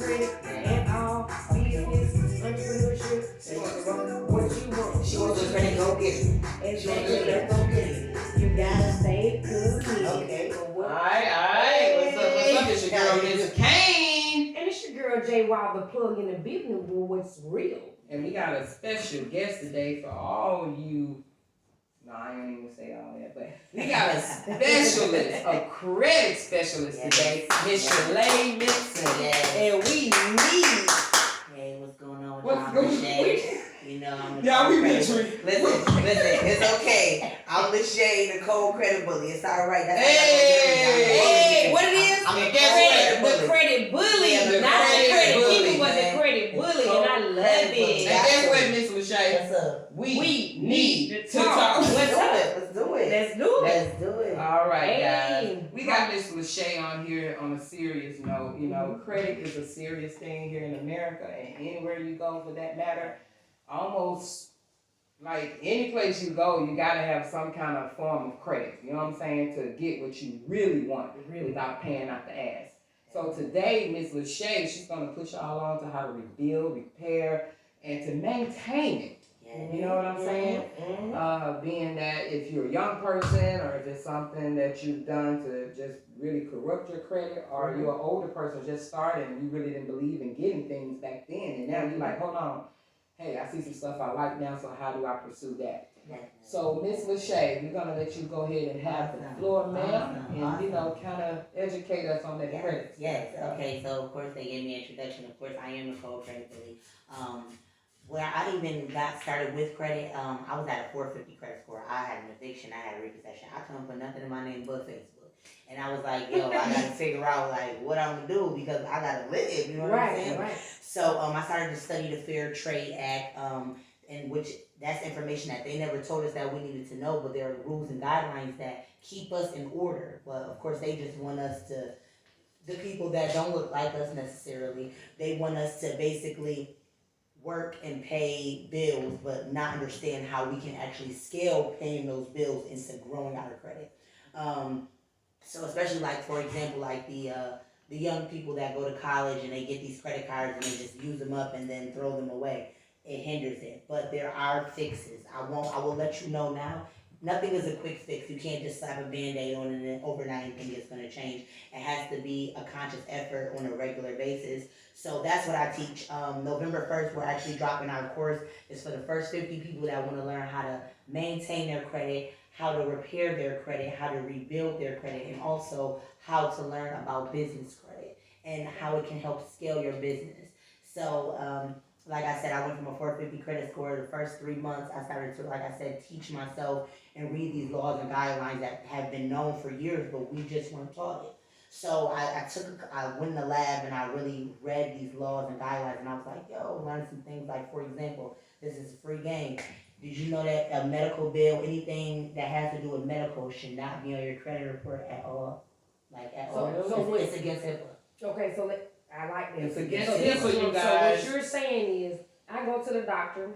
credit and all business, entrepreneurship. They want to run what you want. She wants to credit, go get it. Exactly. Go get it. You gotta stay committed. Okay. Alright. What's up? It's your girl, Miss Kane. And it's your girl, Jay Wild, the plug in the business boy. What's real? And we got a special guest today for all you. No, I ain't even say all that, but we got a specialist, a credit specialist today, Miss Lasha'e Mixon. Yes. And we need. Hey, what's going on? What's going on? You know, I'm Yeah, we credit. bitch. Listen, it's okay. I'm Lasha'e, the cold credit bully. It's all right. That's Hey, what it is? I'm the credit bully. Yeah, Not the credit bully, people, but the credit bully. And I love it. And guess what, Miss Lasha'e? What's up? We need to talk. talk. What's up? Let's do it. Let's do it. Let's do it. All right, Hey. guys. We got Miss Lasha'e on here on a serious note. You know, credit is a serious thing here in America and anywhere you go for that matter. Almost like any place you go, you gotta have some kind of form of credit. You know what I'm saying? To get what you really want without paying out the ass. So today, Miss Lasha'e, she's gonna put y'all on to how to rebuild, repair, and to maintain it. You know what I'm saying? Being that if you're a young person or if it's something that you've done to just really corrupt your credit, or you're an older person just starting and you really didn't believe in getting things back then, and now you're like, hold on, hey, I see some stuff I like now, so how do I pursue that? So Miss Lasha'e, we're gonna let you go ahead and have the floor, ma'am, and you know, kind of educate us on that credit. Yes. Okay. So of course they gave me an introduction. Of course I am the cold credit bully. Where I even got started with credit, I was at a 450 credit score. I had an eviction, I had a repossession. I couldn't put nothing in my name but Facebook. And I was like, yo, I gotta figure out like what I'm gonna do because I gotta live, you know what I'm saying? Right. So I started to study the Fair Trade Act, in which that's information that they never told us that we needed to know, but there are rules and guidelines that keep us in order. But of course they just want us to, the people that don't look like us necessarily, they want us to basically work and pay bills, but not understand how we can actually scale paying those bills into growing our credit. So especially like, for example, like the young people that go to college and they get these credit cards and they just use them up and then throw them away. It hinders it, but there are fixes. I will let you know now. Nothing is a quick fix. You can't just slap a Band-Aid on and then overnight and think it's going to change. It has to be a conscious effort on a regular basis. So that's what I teach. November 1st, we're actually dropping our course. It's for the first 50 people that want to learn how to maintain their credit, how to repair their credit, how to rebuild their credit, and also how to learn about business credit and how it can help scale your business. So, like I said, I went from a 450 credit score. The first 3 months, I started to, like I said, teach myself and read these laws and guidelines that have been known for years, but we just weren't taught it. So I went in the lab and I really read these laws and guidelines, and I was like, yo, learn some things. Like, for example, this is a free game. Did you know that a medical bill, anything that has to do with medical, should not be on your credit report at all? Like, at all. So it's against HIPAA. Okay, so I like this. It's against so you guys. So what you're saying is, I go to the doctor,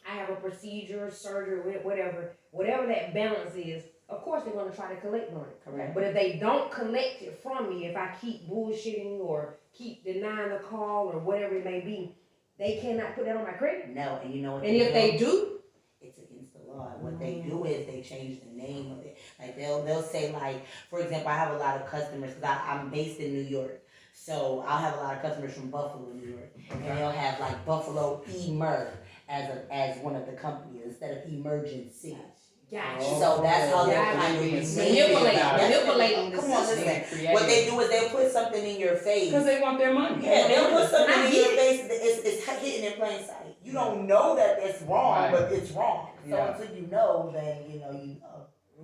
I have a procedure, surgery, whatever that balance is. Of course, they're going to try to collect on it. Correct. But if they don't collect it from me, if I keep bullshitting or keep denying the call or whatever it may be, they cannot put that on my credit. No, and you know what? And if they do, it's against the law. What they do is they change the name of it. Like they'll say, like, for example, I have a lot of customers because I'm based in New York. So I'll have a lot of customers from Buffalo, New York, and they'll have like Buffalo Emer as one of the companies instead of emergency. gotcha. So that's how they're kind of manipulating the Come on, system. listen. What they do is they'll put something in your face. Because they want their money. Yeah, they'll put something in your face. It's hidden in plain sight. You don't know that it's wrong, but it's wrong. So until you know, then you know.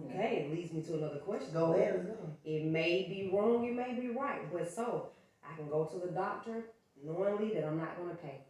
Okay, it leads me to another question. Go ahead. It may be wrong, it may be right, but so I can go to the doctor knowingly that I'm not going to pay.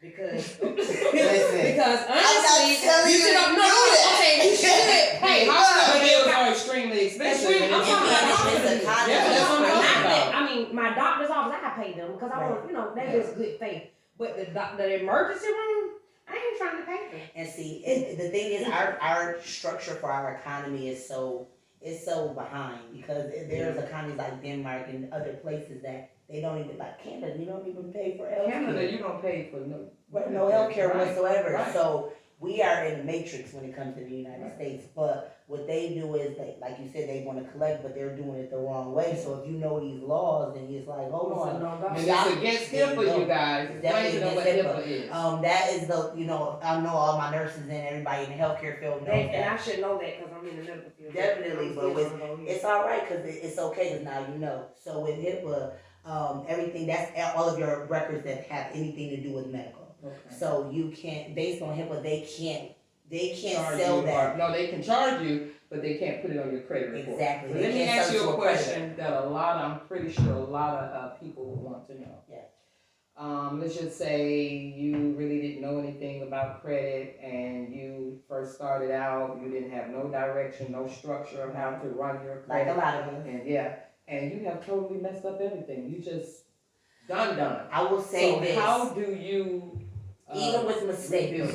Because because honestly, you should have known that. Okay, you should pay. Hospital bills are extremely expensive. I'm talking about Yeah, I mean, my doctor's office, I pay them because I want, that is good faith. But the emergency room, I ain't trying to pay them. And see, the thing is, our structure for our economy is so it's so behind because there's economies like Denmark and other places that they don't even, like Canada, you don't even pay for healthcare. Canada, you don't pay for no healthcare whatsoever. Right. So we are in a matrix when it comes to the United States. But what they do is, like you said, they want to collect, but they're doing it the wrong way. So if you know these laws, then it's like, hold on. And it's against HIPAA, you guys. Explain to them what HIPAA is. That is I know all my nurses and everybody in the healthcare field knows that. And I should know that because I'm in the medical field. Definitely, but it's all right because it's okay because now you know. So with HIPAA, everything, that's all of your records that have anything to do with medical. Okay. So you can't, based on HIPAA, they can't sell that. No, they can charge you, but they can't put it on your credit report. Exactly. So let me ask you a question that I'm pretty sure a lot of people want to know. Yeah. Let's just say you really didn't know anything about credit and you first started out, you didn't have no direction, no structure of how to run your credit. Like a lot of them. And you have totally messed up everything. You just done. I will say this. How do you... even with mistakes,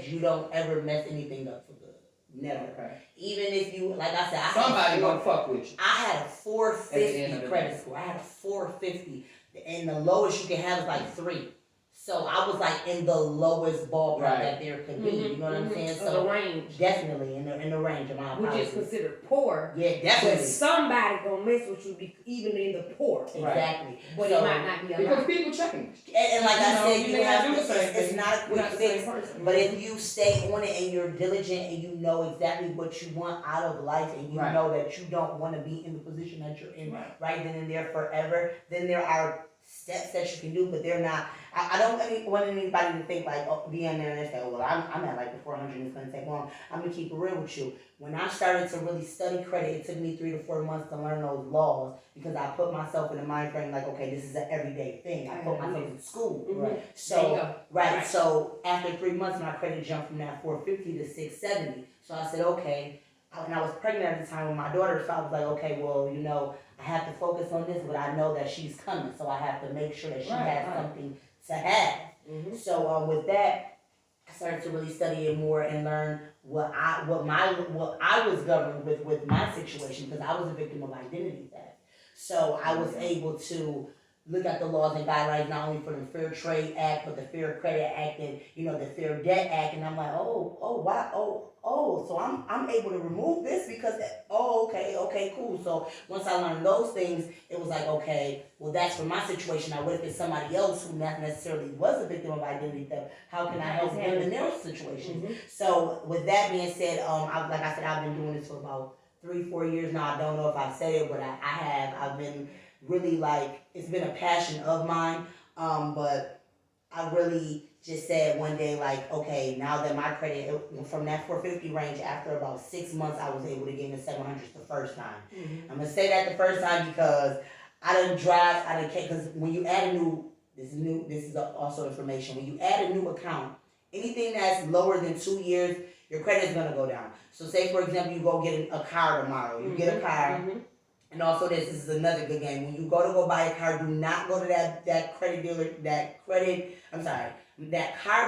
you don't ever mess anything up for good. Never. Okay. Even if you, like I said, somebody gonna fuck with you. I had a 450 credit score. I had a 450, and the lowest you can have is like 3. So I was like in the lowest ballpark that there could be. You know what I'm saying? So the range. Definitely in the range of my apologies. Which is considered poor. Yeah, definitely. But somebody gonna mess with you even in the poor. Exactly. But it might not be a lot. Because people checking. And like I said, you have to do the same thing. It's not a quick fix. But if you stay on it and you're diligent and you know exactly what you want out of life and you know that you don't want to be in the position that you're in right then and there forever, then there are steps that you can do, but they're not. I don't want anybody to think like, oh, be in there and say, oh, well, I'm at like the 400 and it's going to take long. I'm going to keep it real with you. When I started to really study credit, it took me 3 to 4 months to learn those laws because I put myself in a mind frame like, okay, this is an everyday thing. I put myself in school. Right. So, so after 3 months, my credit jumped from that 450 to 670. So I said, okay. And I was pregnant at the time with my daughter, so I was like, okay, well, you know, I have to focus on this, but I know that she's coming, so I have to make sure that she has something to have. So with that, I started to really study it more and learn what I was governed with my situation because I was a victim of identity theft. So I was able to look at the laws and guidelines not only for the Fair Trade Act, but the Fair Credit Act and the Fair Debt Act, and I'm like, so I'm able to remove this because okay, cool. So once I learned those things, it was like, okay, well that's for my situation. Now what if it's somebody else who not necessarily was a victim of identity theft? How can I help them in their situation? So with that being said, like I said, I've been doing this for about 3-4 years now. I don't know if I've said it, but I have. I've been really it's been a passion of mine, but I really just said one day okay, now that my credit from that 450 range, after about 6 months I was able to get in the 700s the first time. I'm gonna say that the first time because I didn't drive, because when you add this is also information, when you add a new account, anything that's lower than 2 years, your credit is gonna go down. So say for example you go get a car tomorrow, you get a car. And also this is another good game. When you go buy a car, do not go to that car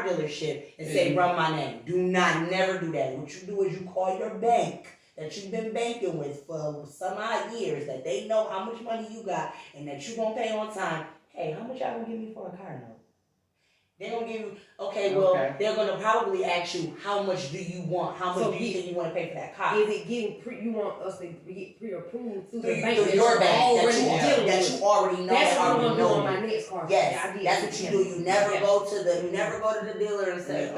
dealership and say, run my name. Never do that. What you do is you call your bank that you've been banking with for some odd years, that they know how much money you got and that you're going to pay on time. Hey, how much y'all going to give me for a car note? They're going to give you, they're going to probably ask you, how much do you want? How much do you think you want to pay for that car? Is it getting you want us to get pre-approved through the bank? Through your bank that you already know. That's what I'm going to do on my next car. Yes, that's what you do. You never go to the dealer and say,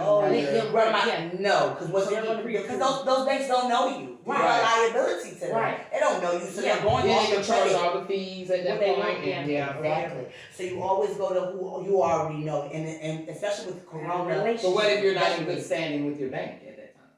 no, because what they're going to do, because those banks don't know you. You are a liability to them. They don't know you, so they're going off your charge all the fees at that point. Exactly. So you always go to who you already know, and especially with Corona. So what if you're not in good standing with your bank at that time?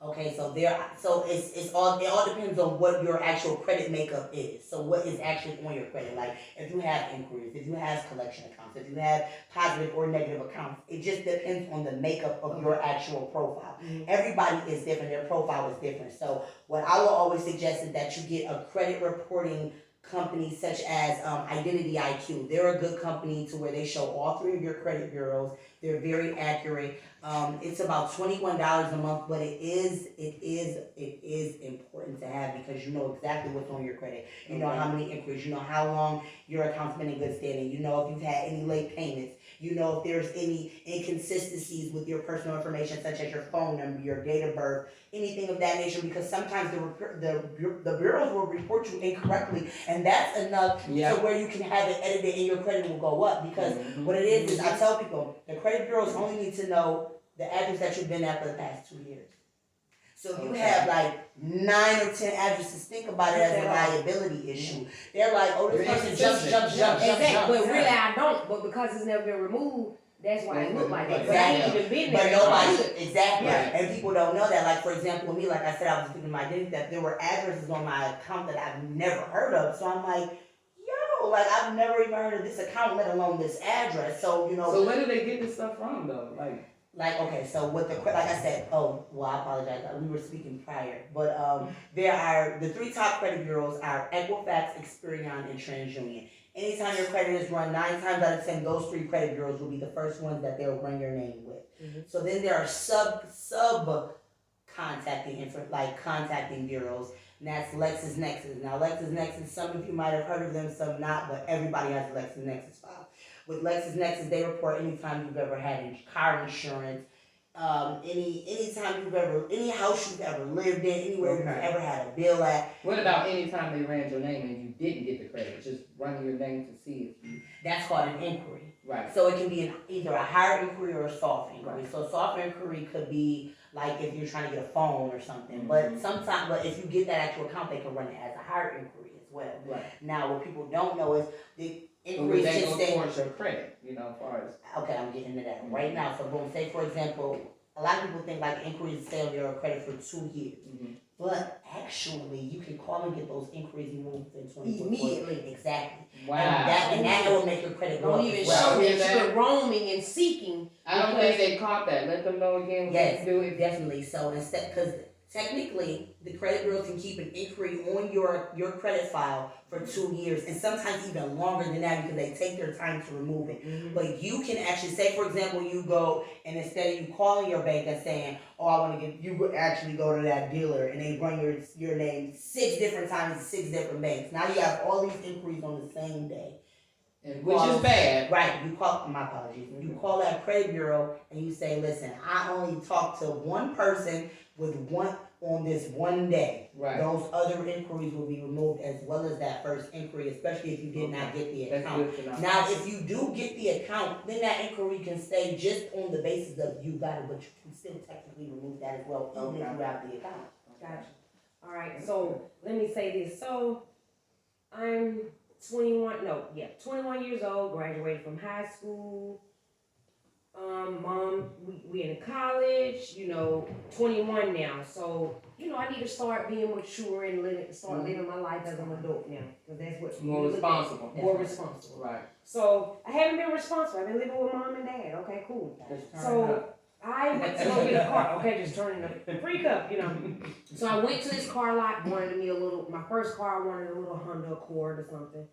Okay, so it all depends on what your actual credit makeup is. So what is actually on your credit? Like if you have inquiries, if you have collection accounts, if you have positive or negative accounts, it just depends on the makeup of your actual profile. Everybody is different, their profile is different. So what I will always suggest is that you get a credit reporting companies such as Identity IQ. They're a good company to where they show all three of your credit bureaus. They're very accurate. It's about $21 a month, but it is important to have because you know exactly what's on your credit. You know how many inquiries. You know how long your account's been in good standing. You know if you've had any late payments. You know if there's any inconsistencies with your personal information, such as your phone number, your date of birth, anything of that nature. Because sometimes the bureaus will report you incorrectly, and that's enough to where you can have it edited and your credit will go up. Because what it is I tell people the credit bureaus only need to know the address that you've been at for the past 2 years. So if you have like 9 or 10 addresses, think about it as a liability issue. They're like, oh, this person jump. But really I don't, but because it's never been removed, that's why it look like that. But I ain't even been there. But nobody, exactly. Right. And people don't know that. Like, for example, with me, like I said, I was thinking my identity theft, there were addresses on my account that I've never heard of. So I'm like, like I've never even heard of this account, let alone this address. So, you know. So where do they get this stuff from though? Like okay, so with the like I said, I apologize. We were speaking prior, but there are the 3 top credit bureaus are Equifax, Experian, and TransUnion. Anytime your credit is run, 9 times out of 10, those 3 credit bureaus will be the first ones that they'll run your name with. So then there are sub contacting bureaus, and that's LexisNexis. Now LexisNexis, some of you might have heard of them, some not, but everybody has a LexisNexis file. With LexisNexis, they report anytime you've ever had car insurance, any house you've ever lived in, anywhere you've ever had a bill at. What about anytime they ran your name and you didn't get the credit, just running your name to see if you... That's called an inquiry. Right. So it can be either a hard inquiry or a soft inquiry. Right. So soft inquiry could be like if you're trying to get a phone or something. But if you get that at your account, they can run it as a hard inquiry as well. Right. Now, what people don't know is the inquiries just go towards your credit, as far as... Okay, I'm getting into that right now. So boom, say for example, a lot of people think like inquiries stay on your credit for 2 years. But actually, you can call and get those inquiries removed in 24 immediately. Exactly. Wow. And that will make your credit go up. Don't even show that you're roaming and seeking. I don't think they caught that. Let them know again. Yes, do it definitely. So instead, because technically, the credit bureau can keep an inquiry on your credit file for 2 years, and sometimes even longer than that because they take their time to remove it. But you can actually say, for example, you go and instead of you calling your bank and saying, "Oh, I want to get," you would actually go to that dealer and they run your name 6 different times to 6 different banks. Now you have all these inquiries on the same day. Which is bad. Right, you call, my apologies. You call that credit bureau and you say, listen, I only talked to one person on this one day. Right. Those other inquiries will be removed as well as that first inquiry, especially if you did not get the account. Now, if you do get the account, then that inquiry can stay just on the basis of you got it, but you can still technically remove that as well, even if you have the account. Gotcha. All right, so let me say this. So I'm 21 years old, graduated from high school. Mom, we in college, 21 now. So, I need to start being mature and living my life as an adult now. Because that's what more responsible. More responsible. Right. So I haven't been responsible. I've been living with mom and dad. Okay, cool. So I went to go get a car. Okay, just turning the freak up, So I went to this car lot, my first car, I wanted a little Honda Accord or something.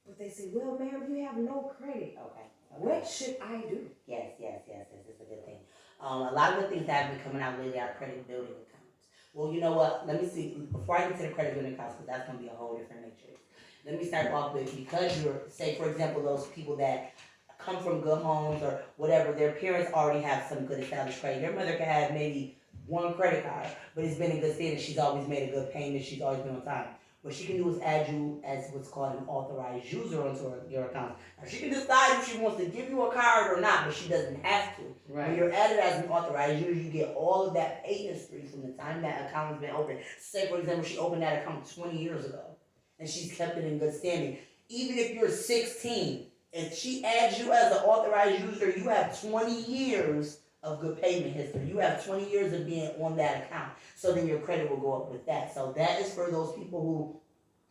But they said, well, ma'am, you have no credit. Okay. What should I do? Yes, it's a good thing. A lot of the things that have been coming out lately are credit building accounts. Well, you know what? Let me see. Before I get to the credit building accounts, because that's going to be a whole different matrix. Let me start off with, because you're, say, for example, those people that come from good homes or whatever, their parents already have some good established credit. Your mother can have maybe one credit card, but it's been in good standing. She's always made a good payment. She's always been on time. What she can do is add you as what's called an authorized user onto your account. Now, she can decide if she wants to give you a card or not, but she doesn't have to. Right. When you're added as an authorized user, you get all of that pay history from the time that account has been opened. Say, for example, she opened that account 20 years ago, and she's kept it in good standing. Even if you're 16, if she adds you as an authorized user, you have 20 years of good payment history. You have 20 years of being on that account. So then your credit will go up with that. So that is for those people who,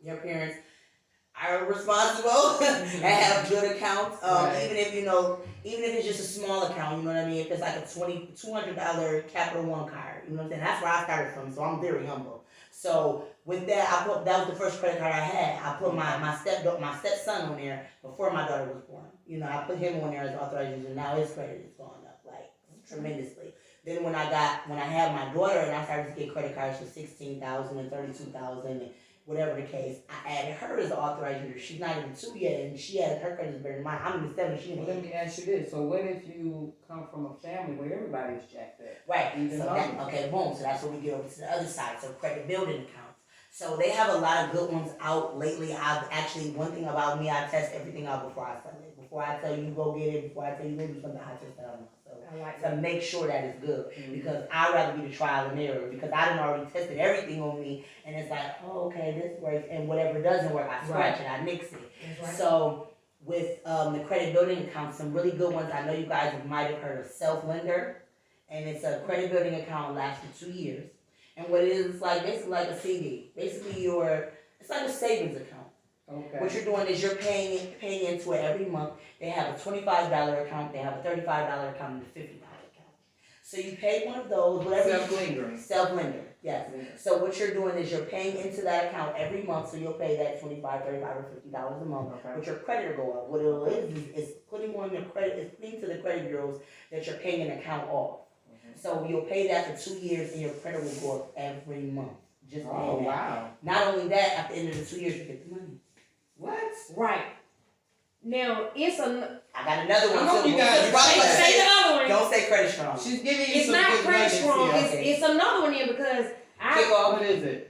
their parents are responsible and have good accounts. Right. Even if, even if it's just a small account, you know what I mean? If it's like a $200 Capital One card, you know what I'm saying? That's where I started from, so I'm very humble. So with that, that was the first credit card I had. I put my stepson on there before my daughter was born. You know, I put him on there as authorized user. Now his credit is going up like tremendously. Then when I had my daughter and I started to get credit cards for $16,000 and $32,000 and whatever the case, I added her as an authorized user. She's not even 2 yet, and she has her credit is better than mine. I'm in the 7. She in Well, the let 8. me ask you this. So what if you come from a family where everybody's jacked up? Right. So boom. So that's what we get over to the other side. So credit building accounts. So they have a lot of good ones out lately. One thing about me, I test everything out before I sell it. Before I tell you go get it, before I tell you go do something, I test it out myself. To make sure that it's good. Because I'd rather be the trial and error, because I done already tested everything on me, and it's like, oh, okay, this works, and whatever doesn't work, I scratch it, I nix it. Right. So with the credit building accounts, some really good ones, I know you guys might have heard of Self-Lender, and it's a credit building account, lasts for 2 years. And what it is, it's like basically like a CD. Basically it's like a savings account. Okay. What you're doing is you're paying into it every month. They have a $25 account, they have a $35 account, and a $50 account. So you pay one of those, whatever. Self-lender, yes. Yeah. So what you're doing is you're paying into that account every month, so you'll pay that $25, $35, or $50 a month. Okay. But your credit will go up. What it is putting to the credit bureaus that you're paying an account off. So you'll pay that for 2 years, and your credit will go up every month. Just paying that. Wow. Not only that, at the end of the 2 years, you get the money. What? Right. Now, I got another one. I hope too. you guys say the other one. Don't say credit strong. She's giving you It's some not good credit nuggets strong. here. It's another one here because What is it?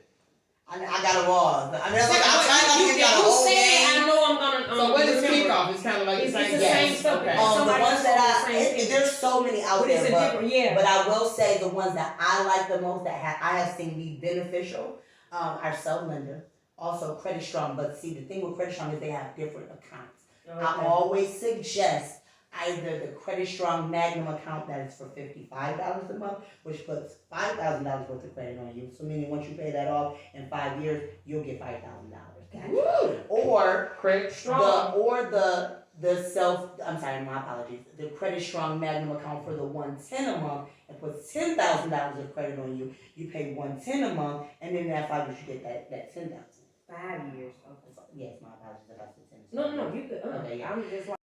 I got them all. I mean, I'm trying not to give y'all the whole game. I know I'm gonna. So what is remember. kickoff? It's kind of like It's the same. the same stuff. Okay. The ones that there's so many out But it's there, a different, yeah. but I will say the ones that I like the most that I have seen be beneficial are Self-Lender, also Credit Strong. But see, the thing with Credit Strong is they have different accounts. Okay. I always suggest either the Credit Strong Magnum account that is for $55 a month, which puts $5,000 worth of credit on you. So meaning once you pay that off in 5 years, you'll get $5,000. Woo! Or Credit Strong. my apologies. The Credit Strong Magnum account for the $110 a month and puts $10,000 of credit on you. You pay $110 a month, and then that 5 years you get that $10,000. 5 years. Okay. Yes, my apologies about the 10. No, you could. Okay, yeah. I'm just like.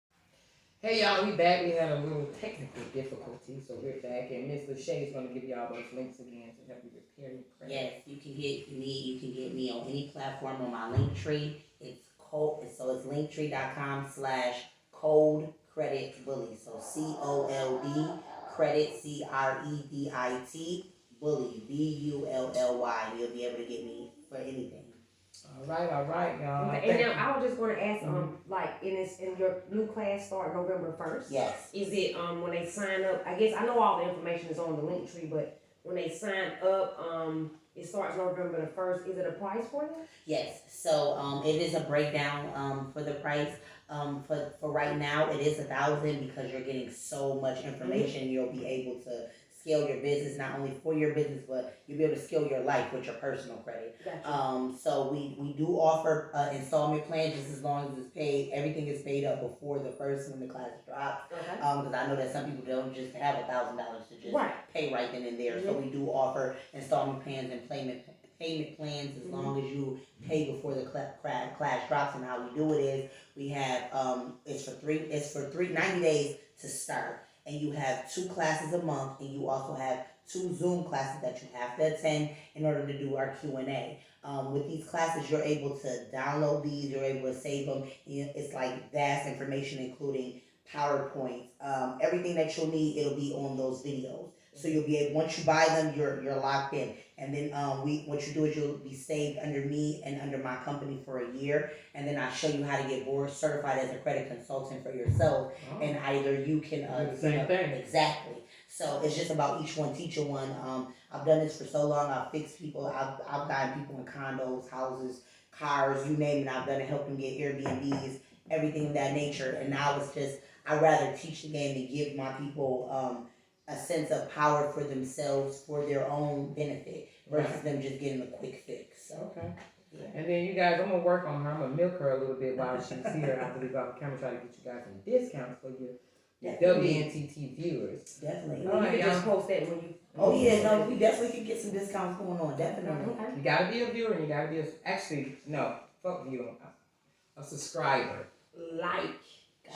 Hey y'all, we back. We had a little technical difficulty, so we're back, and Miss Lasha'e is going to give y'all those links again to help you repair your credit. Yes, you can get me on any platform on my link tree. It's linktree.com/cold credit bully. So COLD credit CREDIT bully BULLY. You'll be able to get me for anything. All right, y'all. Okay, and now I was just going to ask, like in your new class start November 1st. Yes. Is it when they sign up? I guess I know all the information is on the link tree, but when they sign up, it starts November the 1st. Is it a price for them? Yes. So it is a breakdown for the price. For right now, it is $1,000 because you're getting so much information. You'll be able to scale your business, not only for your business, but you'll be able to scale your life with your personal credit. Gotcha. So we do offer installment plans just as long as it's paid. Everything is paid up before the first when the class drops. Okay. Because I know that some people don't just have $1,000 to just pay right then and there. So we do offer installment plans and payment plans as long as you pay before the class drops. And how we do it is we have it's for 90 days to start. And you have 2 classes a month, and you also have 2 Zoom classes that you have to attend in order to do our Q&A. With these classes, you're able to download these, you're able to save them. It's like vast information, including PowerPoints. Everything that you'll need, it'll be on those videos. So you'll be able, once you buy them, you're locked in. And then what you do is you'll be saved under me and under my company for a year. And then I'll show you how to get board certified as a credit consultant for yourself. Oh. And either you can do the same thing. Exactly. So it's just about each one teach one. I've done this for so long. I've fixed people. I've gotten people in condos, houses, cars, you name it. I've done it, help them get Airbnbs, everything of that nature. And now it's just I'd rather teach the game to give my people a sense of power for themselves, for their own benefit, versus them just getting a quick fix. So, okay. Yeah. And then you guys, I'm gonna work on her. I'm gonna milk her a little bit while she's here. I believe off camera, try to get you guys some discounts for your WNTT viewers. Definitely. Oh, you just post that when you. Oh yeah, no, we definitely can get some discounts going on. Definitely. You gotta be a viewer, and you gotta be fuck viewer, a subscriber. Like,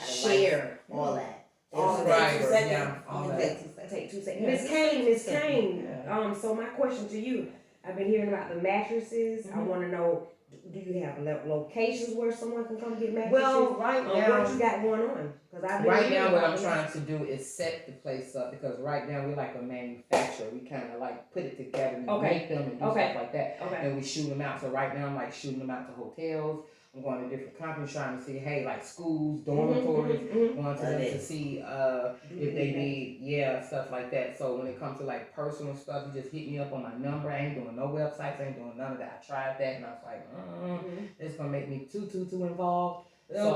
share, all that. Subscriber, yeah, all that. Take 2 seconds. Miss Kane. Yeah. So my question to you, I've been hearing about the mattresses. I want to know, do you have locations where someone can come get mattresses? Well, right now, what you got going on? Right now, what I'm trying to do is set the place up, because right now we're like a manufacturer. We kind of like put it together, we make them and do stuff like that, and we shoot them out. So right now I'm like shooting them out to hotels. I'm going to different companies trying to see, hey, like schools, dormitories, going to them to see if they need, stuff like that. So when it comes to like personal stuff, you just hit me up on my number. I ain't doing no websites, I ain't doing none of that. I tried that and I was like, it's going to make me too involved. So,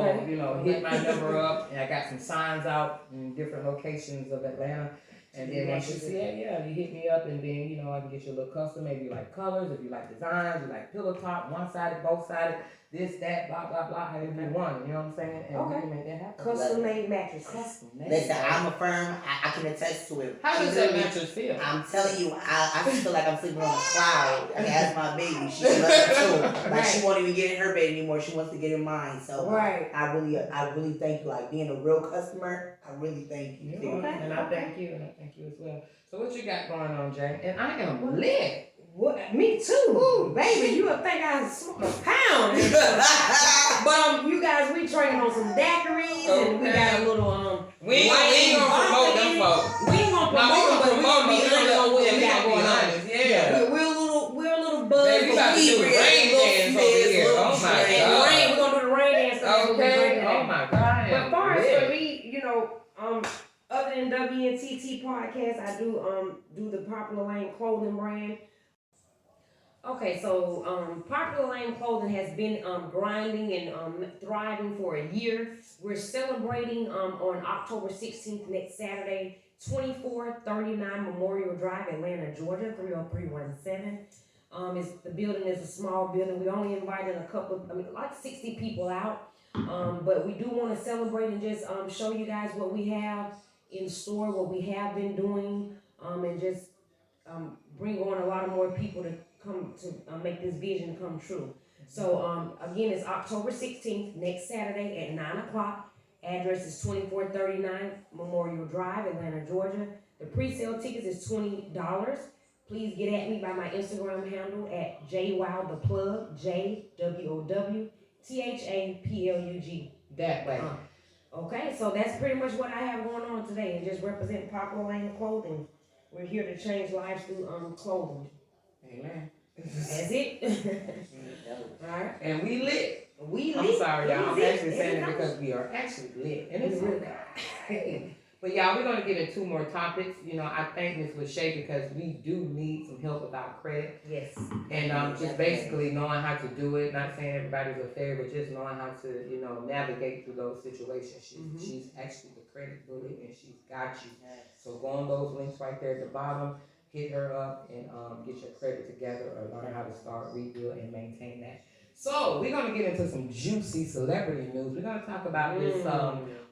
hit my number up, and I got some signs out in different locations of Atlanta. And then once you see it, you hit me up, and then, I can get you a little custom. Maybe you like colors, if you like designs, you like pillow top, one-sided, both-sided, this, that, blah, blah, blah, however you want it, you know what I'm saying? And we can make that happen. Custom-made mattresses. Custom-made. Listen, I'm a firm, I can attest to it. How does that mattress feel? I'm telling you, I feel like I'm sleeping on a cloud. I asked my baby, she loves it too. But she won't even get in her bed anymore, she wants to get in mine. So I really thank you. Like, being a real customer, I really thank you. And I thank you as well. So what you got going on, Jay? And I am lit. What? Me too. Ooh, baby, you would think I smoked a pound. But you guys, we training on some daiquiris, and we got a little We ain't gonna promote them folks. We ain't gonna promote them, but we gonna be honest on what we got going on. Yeah. We're a little buzzed. Baby, we about to do the rain dance over here. Oh my God. We're gonna do the rain dance. Okay. Oh my God. But far as for me, other than WNTT podcast, I do the Popular Lane clothing brand. Okay, so Popular Lane Clothing has been grinding and thriving for a year. We're celebrating on October 16th, next Saturday, 2439 Memorial Drive, Atlanta, Georgia, 30317. The building is a small building. We only invited like 60 people out. But we do want to celebrate and just show you guys what we have in store, what we have been doing, and just bring on a lot of more people to come to make this vision come true. So again, it's October 16th, next Saturday at 9 o'clock. Address is 2439 Memorial Drive, Atlanta, Georgia. The pre-sale tickets is $20. Please get at me by my Instagram handle at JWowThePlug, JWowThaplug. That way. Okay, so that's pretty much what I have going on today, and just represent Popular Lane Clothing. We're here to change lives through clothing. Amen. That's it. Alright. And we lit. I'm sorry, y'all. I'm actually saying it because we are actually lit. And it's really But y'all, we're going to get into 2 more topics. I thank Ms. Lasha'e because we do need some help with our credit. Yes. And just basically knowing how to do it. Not saying everybody's a fair, but just knowing how to, navigate through those situations. She's actually the credit bully, and she's got you. So go on those links right there at the bottom. Hit her up and get your credit together, or learn how to start, rebuild, and maintain that. So we're gonna get into some juicy celebrity news. We're gonna talk about this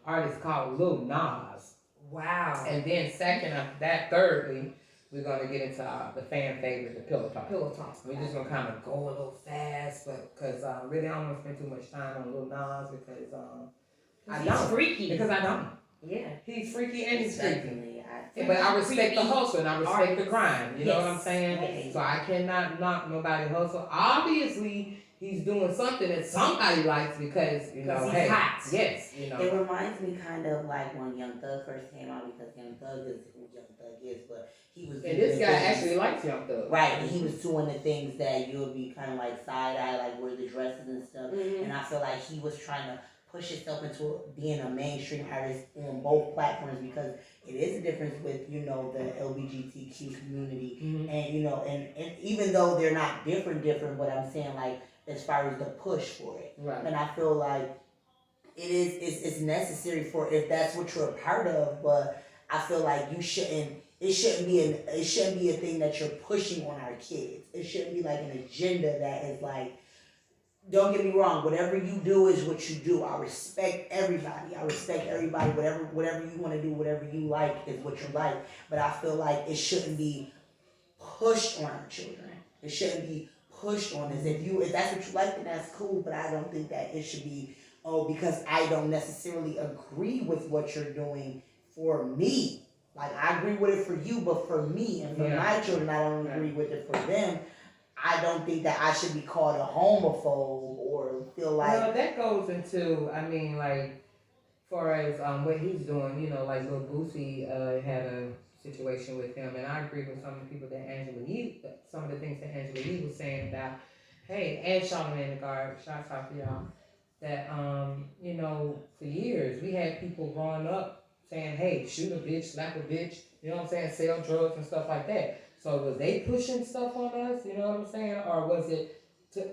artist called Lil Nas. Wow. And then second after that, thirdly, we're gonna get into the fan favorite, the pillow talk. We're just gonna kind of go a little fast, but because really I don't want to spend too much time on Lil Nas because he's freaky. Because I don't. Yeah. He's freaky and he's freaky. But I respect the hustle and I respect the grind. You know what I'm saying? Yes. So I cannot knock nobody hustle. Obviously, he's doing something that somebody likes because, he's hot. Yes, It reminds me kind of like when Young Thug first came out, because Young Thug is who Young Thug is, but he was. And this guy actually likes Young Thug. Right, and he was doing the things that you'll be kind of like side eye, like wear the dresses and stuff. Mm-hmm. And I feel like he was trying to push himself into being a mainstream artist on both platforms, because it is a difference with, the LGBTQ community. Mm-hmm. And and even though they're not different, but I'm saying like as far as the push for it. Right. And I feel like it's necessary for if that's what you're a part of, but I feel like it shouldn't be a thing that you're pushing on our kids. It shouldn't be like an agenda that is like don't get me wrong, whatever you do is what you do. I respect everybody. Whatever you want to do, whatever you like is what you like. But I feel like it shouldn't be pushed on our children. It shouldn't be pushed on us. If that's what you like, then that's cool. But I don't think that it should be, because I don't necessarily agree with what you're doing for me. Like, I agree with it for you, but for me and for my children, I don't agree with it for them. I don't think that I should be called a homophobe or feel like... Well, that goes into, like, far as what he's doing, like Lil Boosie had a situation with him, and I agree with some of the people that some of the things that Angela Yee was saying about, hey, and Charlamagne the Guard, shouts out to y'all, that, for years, we had people growing up saying, hey, shoot a bitch, slap a bitch, you know what I'm saying, sell drugs and stuff like that. So was they pushing stuff on us, you know what I'm saying, or was it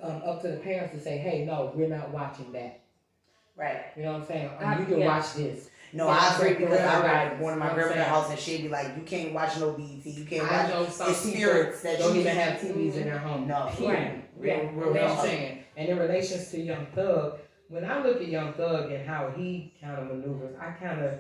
up to the parents to say, hey, no, we're not watching that. Right. You know what I'm saying? You can watch this. No, I agree, because I read one of my grandmother's house and she'd be like, you can't watch no BET, you can't watch know some spirits that don't you even have TVs in their home. No. Period. Real What I'm saying. And in relations to Young Thug, when I look at Young Thug and how he kind of maneuvers, I kind of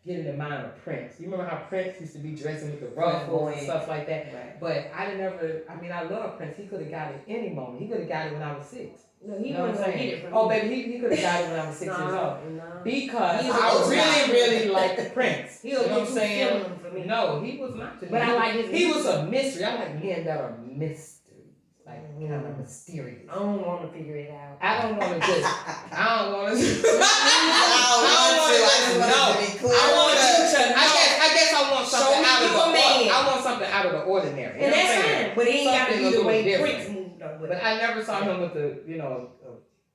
get in the mind of Prince. You remember how Prince used to be dressing with the ruffles and stuff like that? Right. But I love Prince. He could have got it any moment. He could have got it when I was 6. No, he wasn't gonna get it from me. Oh, baby, he could have got it when I was 6 years old. No. Because I really liked Prince. He was too feminine for me. No, he was not. But I like his. He was a mystery. I like men that are mystery. Like, kind of mysterious. I don't want to figure it out. I don't want to just. I don't want to. I guess I want something out of the ordinary. I want something out of the ordinary. And that's fine. But it ain't got to be the way Prince moved. But I never saw him with the,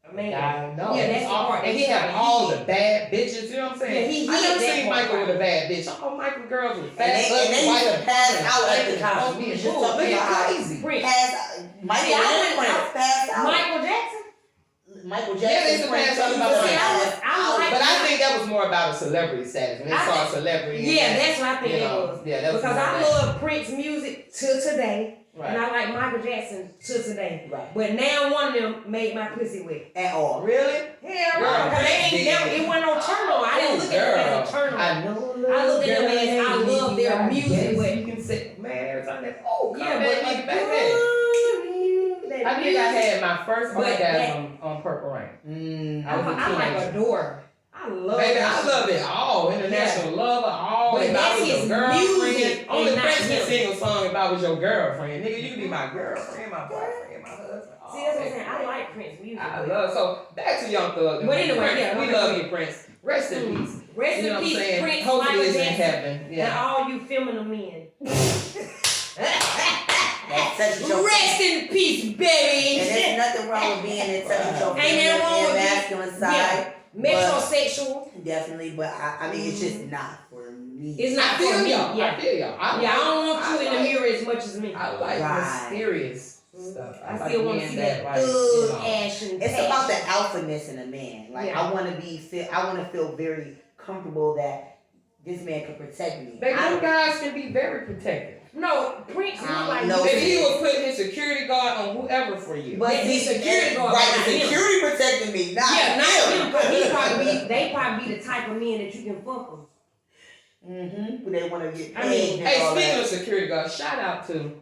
a man. guy. No, yeah, that's all, part. and he had all the bad bitches. You know what I'm saying? Yeah, I never seen part, Michael right. with a bad bitch. All Michael girls with fat, and they used to pass out at the time. Oh, me, crazy. Michael Jackson. Michael Jackson. Yeah, they used to pass out about but I think that was more about a celebrity status. When they saw a celebrity. Yeah, that's what I think it was. Yeah, that was because I love Prince music to today. Right. And I like Michael Jackson to today. Right. But now one of them made my pussy wet. At all. Really? Hell no. Because it wasn't no turn on. I didn't look at them as a turn on. I look at them as I love their music. But you can say, man, every time they, oh, yeah, but I think I had my first orgasm on Purple Rain. I like Adore. I love Baby, I love it all. International lover, all. But if I was your girlfriend. Music Only and Prince can not sing a song if I was your girlfriend. Nigga, you can be my girlfriend, my boyfriend, my husband. See, that's what I'm saying. I like Prince music. I love. So, back to Young Thug. But anyway, Prince, yeah. we love you, Prince. Rest in peace. Rest in peace, Prince, hopefully Michael it's in Jackson, heaven. and Yeah. all you feminine men. That's such a Rest in peace, baby. And there's nothing wrong with being in touch with your Ain't nothing wrong with masculine side. Metrosexual. Definitely, but I mean, it's just not for me. It's not I feel for me. y'all. Yeah. I feel y'all. I don't want you in the mirror as much as me. I like mysterious stuff. I like still want to men see that like, you know. ash and It's passion. about the alphaness in a man. Like Yeah. I want to feel very comfortable that this man can protect me. Baby, them guys can be very protective. No, Prince look like no. Baby, he will put his security guard on whoever for you. But his security guard, right, not the him. security protecting me, not him. But they probably be the type of men that you can fuck them. But they want to get paid. I mean, Hey, speaking of security guards, shout out to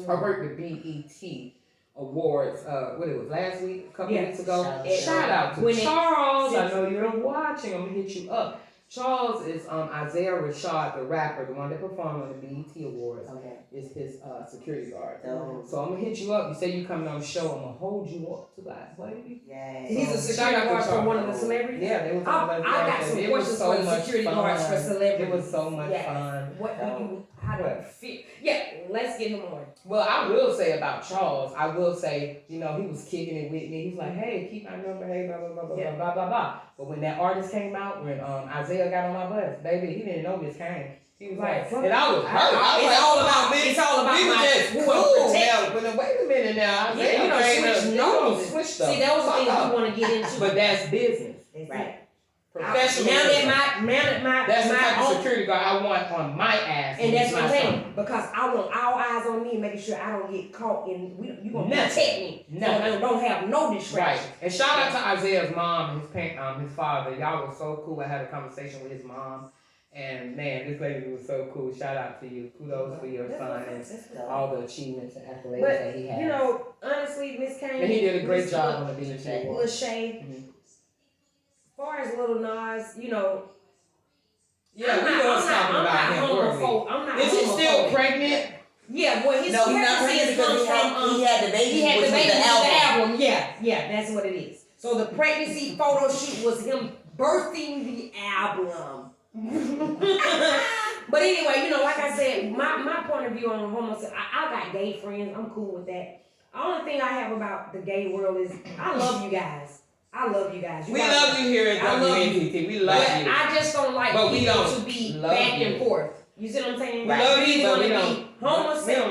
I worked the BET Awards. What it was last week, a couple weeks ago. Shout out to Charles. I know you're watching. I'm gonna hit you up. Charles is Isaiah Rashad, the rapper, the one that performed on the BET Awards. Okay. Is his security guard. Oh. So I'm gonna hit you up. You say you coming on the show. I'm gonna hold you up to that, baby. Yeah. He's a security guard for one of the celebrities. Yeah, they was I got some questions for the security guards for celebrities. It was so much fun. What do you? How do you feel? Yeah, let's get him on. Well, I will say about Charles, I will say, he was kicking it with me. He's like, hey, keep my number, hey, blah, blah, blah, blah, blah, blah, blah. But when that artist came out, when Isaiah got on my bus, baby, he didn't know this came. He was like, and I was hurt. It's all about me. It's all about we were just cool. Now, but wait a minute now. Isaiah switch noses. switch stuff. See, that was the thing we want to get into. But that's business. Right. Professional. Now that that's the type my of own security guard I want on my ass. and that's what I'm my saying. son. Because I want all eyes on me and making sure I don't get caught in. You gonna Nothing. protect me, so I don't have no distraction. Right. And shout out to Isaiah's mom and his father. Y'all were so cool. I had a conversation with his mom, and man, this lady was so cool. Shout out to you. Kudos for your son and all the achievements and accolades that he has. You know, honestly, Miss Kane, and he did a great job on the BET Awards. Lasha'e, as far as Little Nas, you know. Yeah, we was talking about him, weren't we? I'm not. Is he still pregnant? Yeah, boy, his No, he's not pregnant because he had the baby, which was the album. Yeah, that's what it is. So the pregnancy photo shoot was him birthing the album. But anyway, you know, like I said, my point of view on homosexuality, I got gay friends. I'm cool with that. The only thing I have about the gay world is I love you guys. I love you guys. We love you here at WNTT. We love you. I just don't like people to be back and forth. You see what I'm saying? We love you, but we don't. Homosexual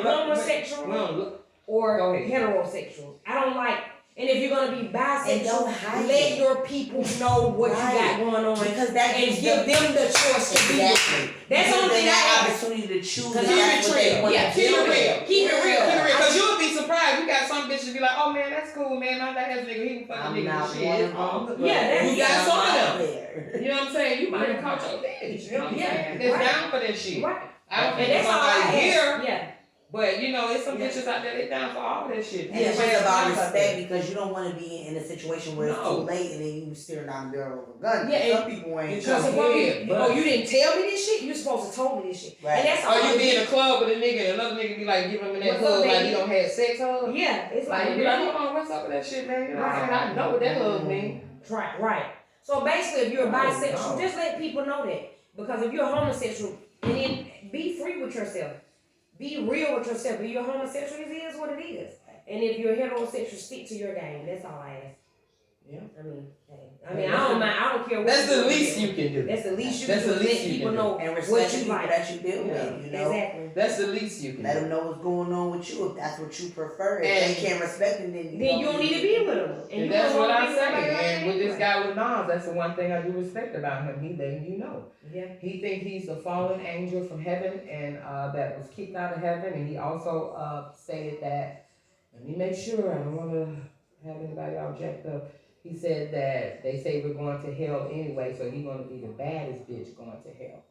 or heterosexual. I don't like. And if you're gonna be bisexual, let your people know what you got going on, because that and give them the choice to be. That's the only thing I have. Opportunity to choose. Keep it real. Yeah, keep it real. Keep it real. Because you'll be surprised. You got some bitches be like, oh man, that's cool, man. My dad has a nigga. He can fucking nigga shit. Yeah, you got some of them. There. You know what I'm saying? You might have caught your bitch. You know what I'm saying? It's down for that shit. Right. I don't think that's somebody here. Yeah. But you know, it's some bitches out there. They down for all that shit. And it's just about respect, because you don't want to be in a situation where it's too late and then you staring down the barrel of a gun. Yeah, some people ain't. Because you didn't tell me this shit. You supposed to told me this shit. Right. And that's or you be in a club with a nigga and another nigga be like giving him that hug like you don't have sex hug. Yeah, it's like you be like, hold on, what's up with that shit, man? You know what I'm saying? I know what that hug means. Right. So basically, if you're a bisexual, just let people know that. Because if you're a homosexual, and then be free with yourself. Be real with yourself. If you're homosexual, it is what it is. And if you're heterosexual, stick to your game. That's all I ask. Yeah. I don't mind. I don't care what. That's the least you can do. That's the least you can do. Let people know and respect what the you people like. that you deal with. You know? Exactly. That's the least you can let do. them know what's going on with you if that's what you prefer. If they can't respect it, then you don't need to be with them. And that's what I say. And with this guy with Nas, that's the one thing I do respect about him. He letting you know. Yeah. He thinks he's the fallen angel from heaven and that was kicked out of heaven. And he also stated that, let me make sure, I don't want to have anybody all jacked up. He said that they say we're going to hell anyway, so he's going to be the baddest bitch going to hell.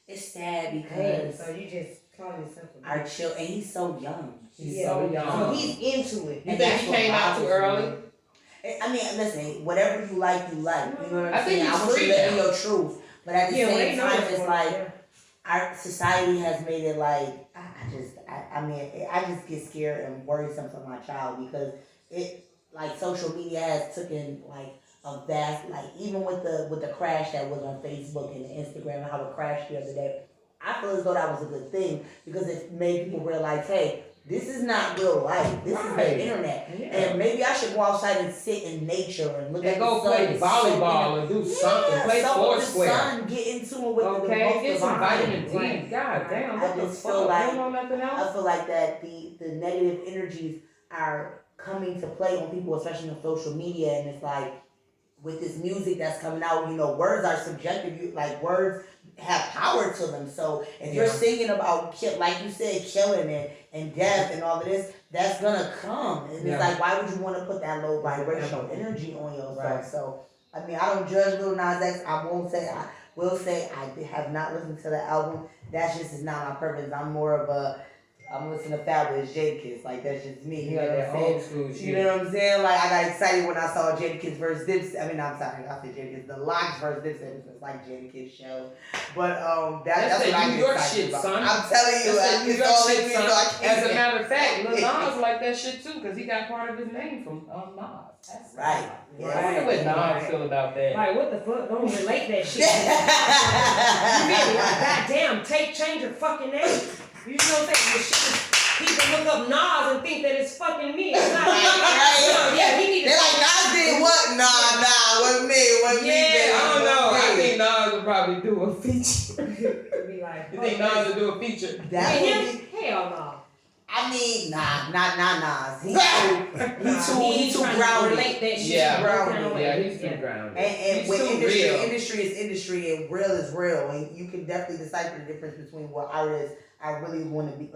It's sad because so you just call yourself our children, and he's so young. He's so young. So he's into it. You think he came out too early? I mean, listen, whatever you like, you like. You know what I'm saying? I want you to let me your truth. But at the same time, it's like our society has made it like, I just get scared and worrisome for my child because like social media has taken like a vast, like even with the crash that was on Facebook and Instagram and how it crashed the other day, I feel as though that was a good thing because it made people realize, hey, this is not real life. This is the internet. Yeah. And maybe I should go outside and sit in nature and look at go the sun. Play volleyball or do something. Play Foursquare. Sun, get into it with the get some vitamin D. God damn. I just feel like I feel like that the negative energies are coming to play on people, especially on social media, and it's like with this music that's coming out, you know, words are subjective. Like words have power to them. So if you're singing about like you said, killing and death and all of this, that's gonna come. And it's like, why would you want to put that low vibrational energy on yourself? Right. So I mean, I don't judge Lil Nas X. I will say I have not listened to the album. That just is not my purpose. I'm listening to Fabulous Jadakiss. Like, that's just me. You know what I'm saying? You know what I'm saying? Like, I got excited when I saw Jadakiss versus Dipset. I mean, I'm sorry. I said Jadakiss. The Locks versus Dipset. It's like Jadakiss show. But that's what I get excited about. Son. I'm telling you. It's all in me. As a matter of fact, Lil Nas like that shit too because he got part of his name from Nas. That's right. I wonder what Nas feel about that. Like, what the fuck? Don't relate that shit. You mean, like, goddamn, change your fucking name. You know what I'm saying? People look up Nas and think that it's fucking me. It's not he need to. They're like, Nas did what? Nah, with me. I don't know. I think Nas will probably do a feature. Be like, you think Nas will do a feature? Hell no. I mean, nah. He too trying grounded. to relate that shit. Yeah, grounded. Yeah, he's too grounded. And he's with too real. industry is industry, and real is real, and you can definitely decipher the difference between what artists I really want to be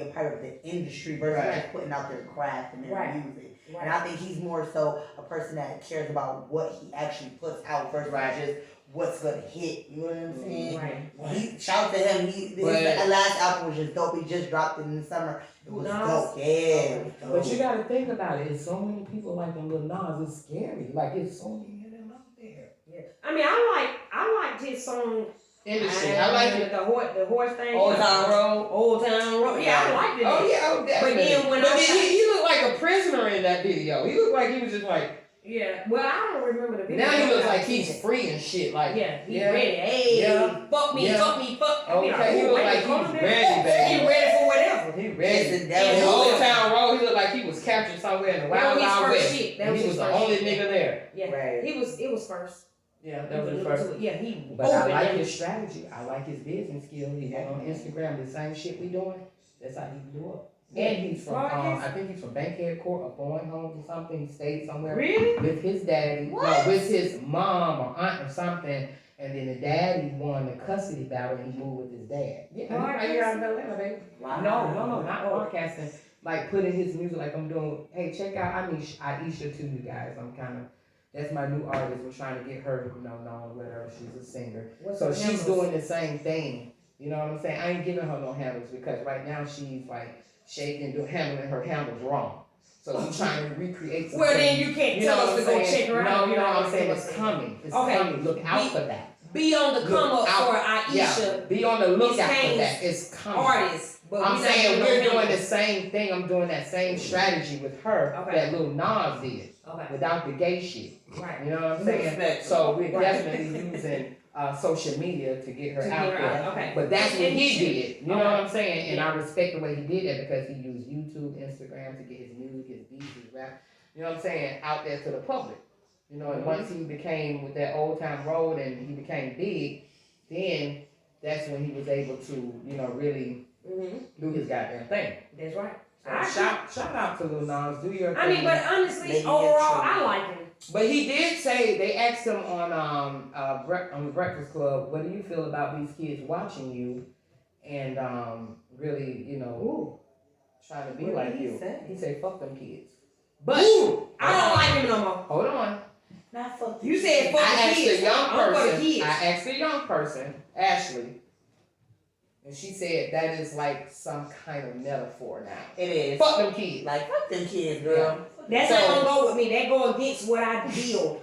a part of the industry versus just putting out their craft and their music. Right. And I think he's more so a person that cares about what he actually puts out versus just what's gonna hit. You know what I'm saying? Right. Shout out to him. His last album was just dope. He just dropped it in the summer. It was dope. Yeah. But you gotta think about it. It's so many people like them Lil Nas. It's scary. Like it's so many of them out there. Yeah. I mean, I liked his song. Industry. I like it. The horse thing. Old Town Road. Yeah, I liked it. Oh yeah, definitely. But then he looked like a prisoner in that video. He looked like he was just like. Yeah, well, I don't remember the video. Now he looks like he's free and shit. Like he's ready. Hey, fuck me. Okay, he look like he's ready, baby. He ready for whatever. He ready. In Old Town Road, he looked like he was captured somewhere in the Wild Wild West. He was the only nigga there. Yeah, right. It was first. Yeah, that was his first. Yeah, But I like his strategy. I like his business skill. He went on Instagram, the same shit we doing. That's how he blew up. And he's from, I think he's from Bankhead Court or Bowen Homes or something. He stayed somewhere with his daddy. No, with his mom or aunt or something. And then the daddy won the custody battle and he moved with his dad. Yeah, right here out of Atlanta, baby. Wow. No, not broadcasting. Like putting his music like I'm doing. Hey, check out Aisha too, you guys. That's my new artist. We're trying to get her, known with her. She's a singer. So she's doing the same thing. You know what I'm saying? I ain't giving her no handles because right now she's like handling her handles wrong. So I'm trying to recreate something. Well, then you can't tell us to go check her out. No, you know what I'm saying? It's coming. It's coming. Look out for that. Be on the come up for Aisha. Yeah, be on the lookout for that. It's coming. Artists. I'm saying we're doing the same thing. I'm doing that same strategy with her that Lil Nas did. Without the gay shit. Right. You know what I'm saying? So we're definitely using social media to get her out there. Okay. But that's what he did. You know what I'm saying? And I respect the way he did that because he used YouTube, Instagram to get his music, his beats, his rap, you know what I'm saying, out there to the public. You know, and once he became with that Old Town Road and he became big, then that's when he was able to, really do his goddamn thing. That's right. So shout out to Lil Nas. Do your thing. I mean, but honestly, overall, I like him. But he did say, they asked him on the Breakfast Club, what do you feel about these kids watching you and really, trying to be like you? He said, fuck them kids. But I don't like him no more. Hold on. Not fuck you. You said fuck the kids. I asked a young person, Ashley, and she said that is like some kind of metaphor now. It is. Fuck them kids. Like, fuck them kids, girl. That's not gonna go with me. That go against what I build.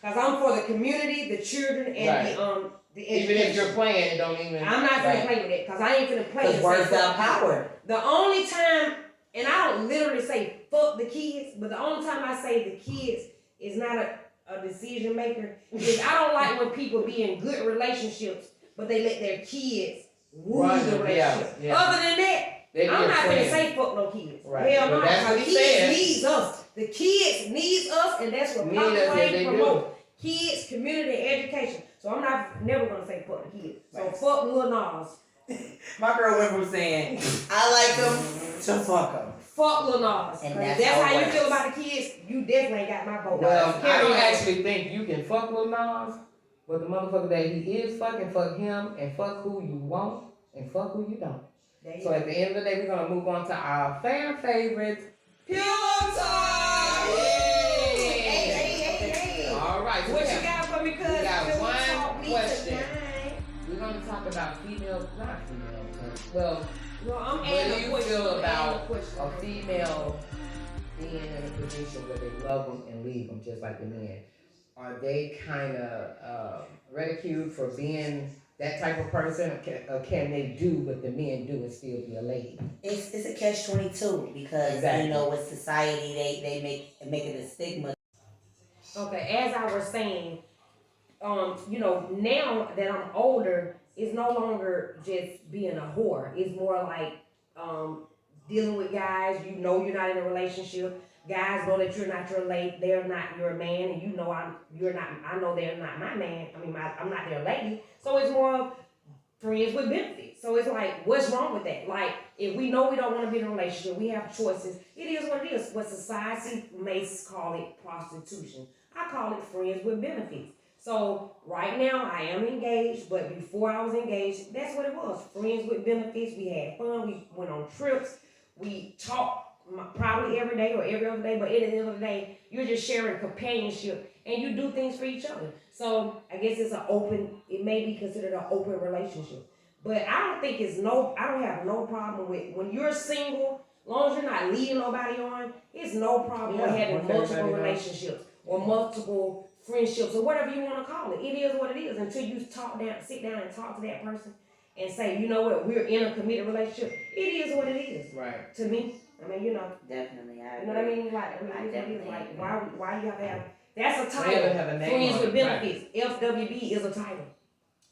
Cause I'm for the community, the children, and the education. Even if you're playing, it don't even. I'm not gonna play with it. Cause I ain't gonna play. Cause words got power. The only time, and I don't literally say fuck the kids, but the only time I say the kids is not a decision maker is I don't like when people be in good relationships, but they let their kids rule the relationship. Yeah. Other than that, I'm not gonna say fuck no kids. Right. Hell no. The kids needs us. The kids needs us, and that's what Papa promote. Kids, community, education. So I'm never gonna say fuck the kids. So fuck Lil Nas. My girl went from saying I like them to fuck them. Fuck Lil Nas. And that's how you feel about the kids. You definitely ain't got my vote. Well, I don't actually think you can fuck Lil Nas, but the motherfucker that he is fucking, fuck him, and fuck who you want, and fuck who you don't. So at the end of the day, we're gonna move on to our fan favorite, Pillow Talk. Hey. All right. So what you got for me, cuz? We got one question. We're gonna talk about I'm what do you feel about a female being in a position where they love them and leave them just like the men? Are they kind of ridiculed for being that type of person, or can they do what the men do and still be a lady? It's a catch-22 because with society they make it a stigma. Okay, as I was saying, now that I'm older, it's no longer just being a whore. It's more like dealing with guys. You're not in a relationship. Guys know that you're not they're not your man, and you're not. I know they're not my man. I mean, I'm not their lady. So it's more of friends with benefits. So it's like, what's wrong with that? Like, if we know we don't want to be in a relationship, we have choices. It is what it is. What society may call it prostitution. I call it friends with benefits. So right now I am engaged, but before I was engaged, that's what it was. Friends with benefits. We had fun. We went on trips. We talked probably every day or every other day, but at the end of the day, you're just sharing companionship and you do things for each other. So I guess it may be considered an open relationship. But I don't think I don't have no problem with when you're single, as long as you're not leading nobody on, it's no problem with having multiple relationships or multiple friendships or whatever you want to call it. It is what it is until you sit down and talk to that person and say, you know what, we're in a committed relationship. It is what it is. Right. To me. I mean, Definitely. You know what I mean? Like, why you have to have, that's a They title. have a name Friends on with it, benefits. FWB is a title.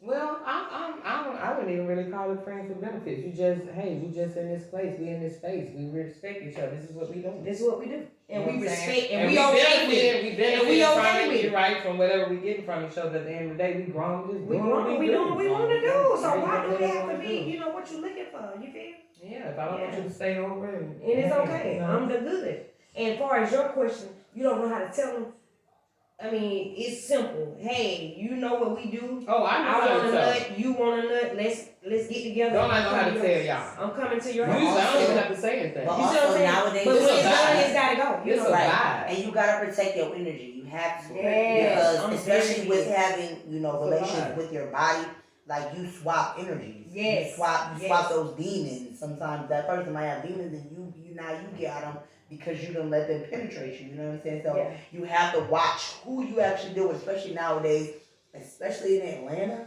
Well, I wouldn't even really call it friends with benefits. We just in this place. We in this space. We respect each other. This is what we do. This is what we do. And you know we respect, and we okay with it. We benefit from it. it. Right, from whatever we getting from each other. At the end of the day, we grown. We doing what we want to do. So why do we have to be, what you're looking for? You feel? Yeah, if I don't want you to stay over. And it's okay. I'm the good. And as far as your question, you don't know how to tell them. I mean, it's simple. Hey, you know what we do. Oh, I want a nut. You want a nut. Let's get together. Don't I know how to tell y'all? I'm coming to your house. Usually, I don't even have to say anything. But You see what I'm saying? nowadays, but when it's done, it's gotta go. It's a vibe. And you gotta protect your energy. You have to. Yes, because especially with having, relations with your body, like you swap energies. Yes. You swap those demons. Sometimes that person might have demons and you get them because you don't let them penetrate you. You know what I'm saying? So you have to watch who you actually deal with, especially nowadays, especially in Atlanta,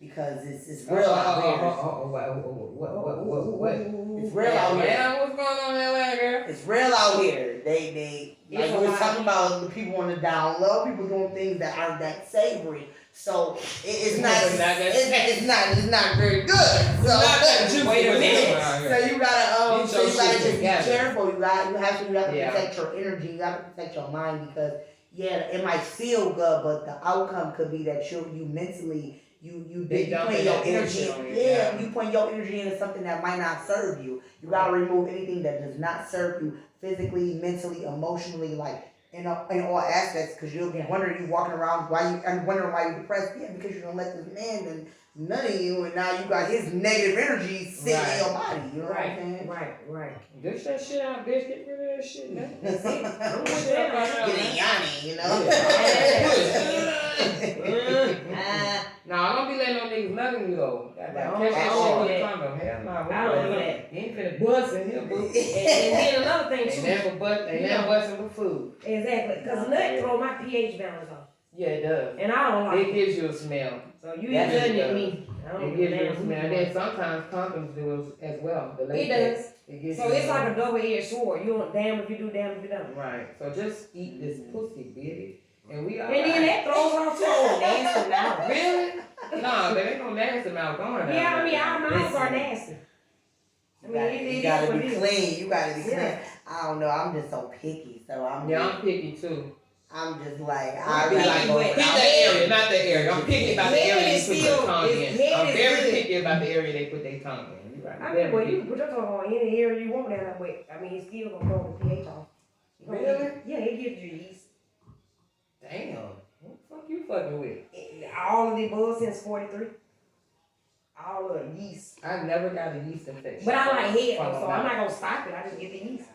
because it's real out there. What? It's real out here. What's going on in Atlanta, girl? It's real out here. They like we were talking about the people on the down low, people doing things that aren't that savory. So it's not very good. So wait a minute. So you gotta just be careful. You have to protect your energy. You have to protect your mind because it might feel good, but the outcome could be that you mentally you put your energy. You put your energy into something that might not serve you. You gotta remove anything that does not serve you physically, mentally, emotionally, like. In all aspects, because you'll be wondering, you walking around wondering why you're depressed. Yeah, because you don't let this man and none of you, and now you got his negative energy sitting in your body. You know what I'm saying? Right. Dish that shit out, bitch. Get rid of that shit, man. That's it. Get a yanni, No, I don't be letting no niggas nothing you though. Catch that shit with a condom. Hell no. I don't do that. You ain't finna bust in here, boo. And then another thing too. They never busting for food. Exactly, because nut throw my pH balance off. Yeah, it does. And I don't like it. It gives you a smell. So you ain't judging at me. It gives you a smell. And then sometimes condoms do as well. It does. So it's like a double-edged sword. You don't damn if you do, damn if you don't. Right. So just eat this pussy, baby. And we are. And then that throws off too. Nasty mouth. Really? No, there ain't no nasty mouth going. Yeah, I mean our mouths are nasty. You gotta be clean. You gotta be clean. I don't know. I'm just so picky. So I'm picky too. I'm just like pick that area, not the area. I'm picky about the area they put their tongue in. I'm very picky about the area they put their tongue in. Right. I mean, well, you can put your tongue on any area you want that way. I mean, it's still gonna throw the pH off. Really? Yeah, it gives you yeast. Damn. What the fuck you fucking with? All of the above since 43. All of the yeast. I never got a yeast infection. But I like head though, so I'm not gonna stop it. I just get the yeast.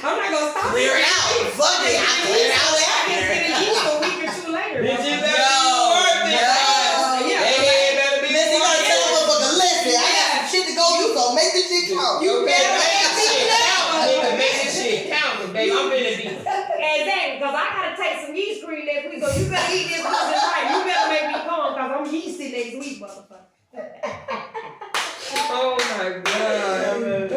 I'm not gonna stop clear it out. Fuck it. I clear it out. I can get the yeast a week or two later. Did you worth it? Yeah. Hey, better be. Listen, you gotta tell a motherfucker, listen, I got some shit to go do, so make this shit count. You better make this shit count. Make this shit count, baby. I'm ready to be. Exactly, because I gotta take some yeast cream next week, so you better eat this pussy right. You better make me calm, because I'm yeasty next week, motherfucker. Oh my God.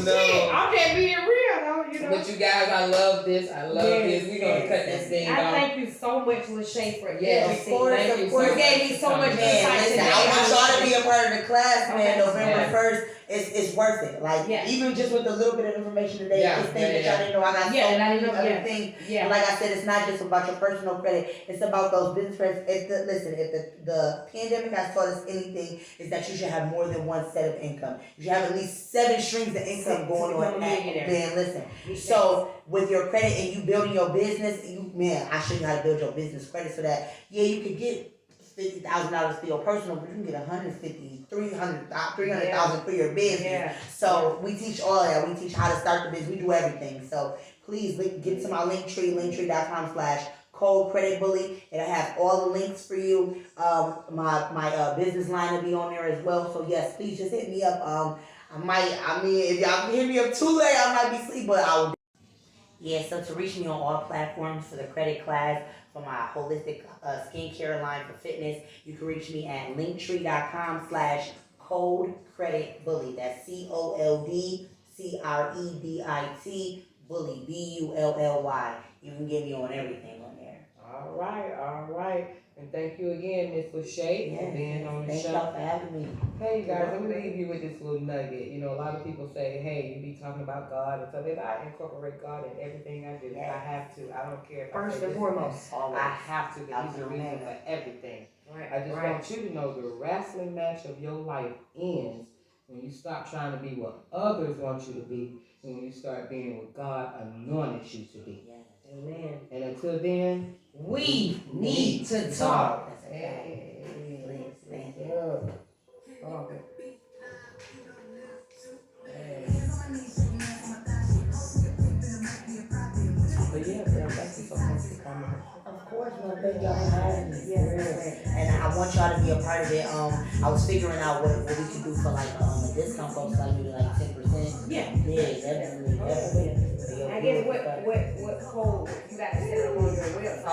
No. I'm just being real, though, But you guys, I love this. We're gonna cut this thing off. I thank you so much, Lasha'e, for everything. Of course. You gave me so much insight today. I want y'all to be a part of the class, man. November 1st it's worth it. Like Yeah. even just with a little bit of information today, Yeah, it's things that y'all didn't know. I got so and I many didn't know. other things. And like I said, it's not just about your personal credit. It's about those business credits. If the pandemic has taught us anything, is that you should have more than one set of income. You should have at least 7 streams of income going on. Man, listen. So with your credit and you building your business, I show you how to build your business credit so that you could get $50,000 for your personal, but you can get 150, 300,000 for your business. Yeah. So we teach all of that. We teach how to start the business. We do everything. So please get to my linktree.com/code credit bully. It'll have all the links for you. My business line will be on there as well. So yes, please just hit me up. If y'all hit me up too late, I might be asleep, but I will. Yeah, so to reach me on all platforms for the credit class, for my holistic skincare line for fitness, you can reach me at linktree.com/code credit bully. That's COLDCREDIT bully, BULLY. You can get me on everything on there. All right. And thank you again, Miss Lasha'e, for being on the show. Thank y'all for having me. Hey guys, let me leave you with this little nugget. You know, a lot of people say, hey, you be talking about God, and so that I incorporate God in everything I do. Yes. I have to. I don't care if First I say and this. foremost. I have to, because He's the reason for everything. Right. I just want you to know the wrestling match of your life ends when you stop trying to be what others want you to be, and when you start being what God anointed you to be. Yes. Amen. And until then, We need to talk. Hey. Okay. But yeah, girl, thank you so much for coming. Of course, no, thank y'all for having me. And I want y'all to be a part of it. I was figuring out what we could do for like a discount folks, like maybe like 10%. Yeah. Definitely. I guess what code you got to set up on your website?